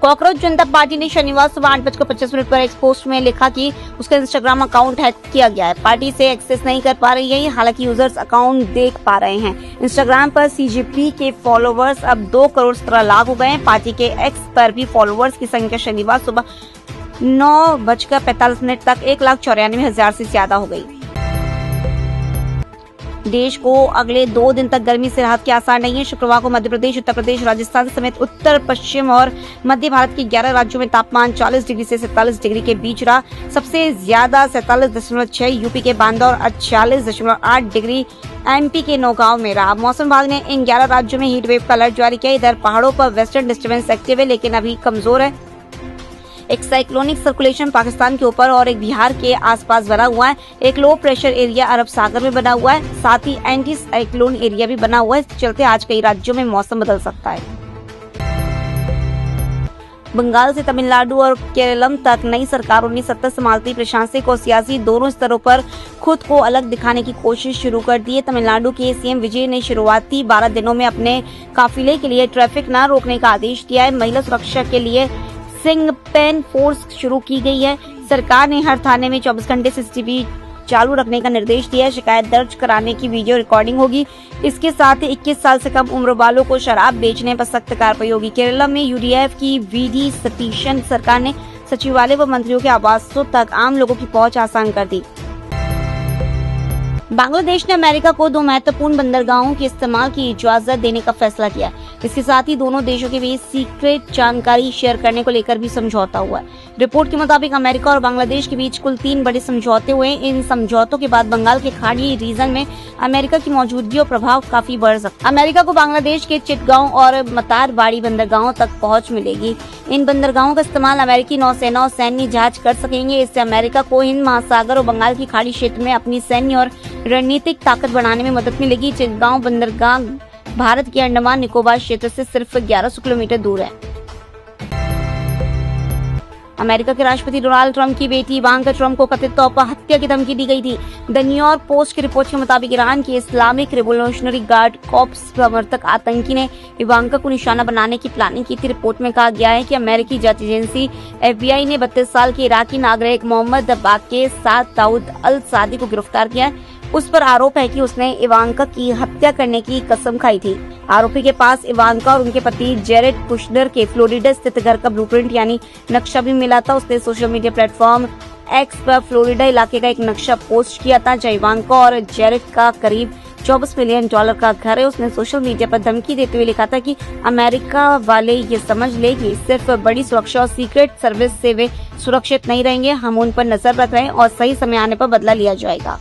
Cockroach जनता party ने शनिवार सुबह 8:25 पर एक पोस्ट में लिखा कि उसका इंस्टाग्राम अकाउंट हैक किया गया है। पार्टी से एक्सेस नहीं कर पा रही है, हालांकि यूजर्स अकाउंट देख पा रहे हैं। इंस्टाग्राम पर सीजेपी के फॉलोवर्स अब 2 करोड़ 17 लाख हो गए हैं। पार्टी के एक्स पर भी फॉलोवर्स की संख्या शनिवार सुबह 9:45 तक 1,94,000 से ज्यादा हो गई। देश को अगले 2 दिन तक गर्मी से राहत के आसार नहीं है। शुक्रवार को मध्य प्रदेश, उत्तर प्रदेश, राजस्थान समेत उत्तर पश्चिम और मध्य भारत के 11 राज्यों में तापमान 40 डिग्री से 47 डिग्री के बीच रहा। सबसे ज्यादा 47.6 यूपी के बांदा और 46.8 डिग्री एमपी के नौगांव में रहा। मौसम विभाग ने इन 11 राज्यों में हीट वेव का अलर्ट जारी किया। इधर पहाड़ों पर वेस्टर्न डिस्टर्बेंस एक्टिव है, लेकिन अभी कमजोर है। एक साइक्लोनिक सर्कुलेशन पाकिस्तान के ऊपर और एक बिहार के आसपास बना हुआ है। एक लो प्रेशर एरिया अरब सागर में बना हुआ है, साथ ही एंटी साइक्लोन एरिया भी बना हुआ है। इसके चलते आज कई राज्यों में मौसम बदल सकता है। बंगाल से तमिलनाडु और केरलम तक नई सरकारों ने सत्ता संभालती प्रशासनिक और सियासी दोनों स्तरों पर खुद को अलग दिखाने की कोशिश शुरू कर दी है। तमिलनाडु के सीएम विजय ने शुरुआती 12 दिनों में अपने काफिले के लिए ट्रैफिक न रोकने का आदेश दिया है। महिला सुरक्षा के लिए सिंगपेन फोर्स शुरू की गई है। सरकार ने हर थाने में 24 घंटे सीसीटीवी चालू रखने का निर्देश दिया है। शिकायत दर्ज कराने की वीडियो रिकॉर्डिंग होगी। इसके साथ ही 21 साल से कम उम्र वालों को शराब बेचने पर सख्त कार्रवाई होगी। केरला में यूडीएफ की वीडी सतीशन सरकार ने सचिवालय व मंत्रियों के आवासों तक आम लोगों की पहुंच आसान कर दी। बांग्लादेश ने अमेरिका को 2 महत्वपूर्ण बंदरगाहों के इस्तेमाल की इजाजत देने का फैसला किया। इसके साथ ही दोनों देशों के बीच सीक्रेट जानकारी शेयर करने को लेकर भी समझौता हुआ है। रिपोर्ट के मुताबिक अमेरिका और बांग्लादेश के बीच कुल 3 बड़े समझौते हुए। इन समझौतों के बाद बंगाल के खाड़ी रीजन में अमेरिका की मौजूदगी और प्रभाव काफी बढ़ सकता है। अमेरिका को बांग्लादेश के चिटगांव और मतारबाड़ी बंदरगाहों तक पहुंच मिलेगी। इन बंदरगाहों का इस्तेमाल अमेरिकी नौसेना और सैन्य जहाज कर सकेंगे। इससे अमेरिका को हिंद महासागर और बंगाल की खाड़ी क्षेत्र में अपनी सैन्य और रणनीतिक ताकत बढ़ाने में मदद मिलेगी। चिटगांव बंदरगाह भारत के अंडमान निकोबार क्षेत्र से सिर्फ 1100 किलोमीटर दूर है। अमेरिका के राष्ट्रपति डोनाल्ड ट्रंप की बेटी इवांका ट्रंप को कथित तौर पर हत्या की धमकी दी गई थी। द न्यूयॉर्क पोस्ट की रिपोर्ट के मुताबिक ईरान के इस्लामिक रिवोल्यूशनरी गार्ड कॉर्प्स समर्थक आतंकी ने इवांका को निशाना बनाने की प्लानिंग की थी। रिपोर्ट में कहा गया है कि अमेरिकी जांच एजेंसी FBI ने 32 साल के इराकी नागरिक मोहम्मद बाके साथ दाऊद अल सादी को गिरफ्तार किया है। उस पर आरोप है कि उसने इवांका की हत्या करने की कसम खाई थी। आरोपी के पास इवांका और उनके पति जेरेड कुशनर के फ्लोरिडा स्थित घर का ब्लूप्रिंट यानी नक्शा भी मिला था। उसने सोशल मीडिया प्लेटफॉर्म एक्स पर फ्लोरिडा इलाके का एक नक्शा पोस्ट किया था, जहां इवांका और जेरेड का करीब $24 मिलियन का घर है। उसने सोशल मीडिया पर धमकी देते हुए लिखा था कि अमेरिका वाले ये समझ ले कि सिर्फ बड़ी सुरक्षा और सीक्रेट सर्विस से वे सुरक्षित नहीं रहेंगे। हम उन पर नजर रख रहे हैं और सही समय आने पर बदला लिया जाएगा।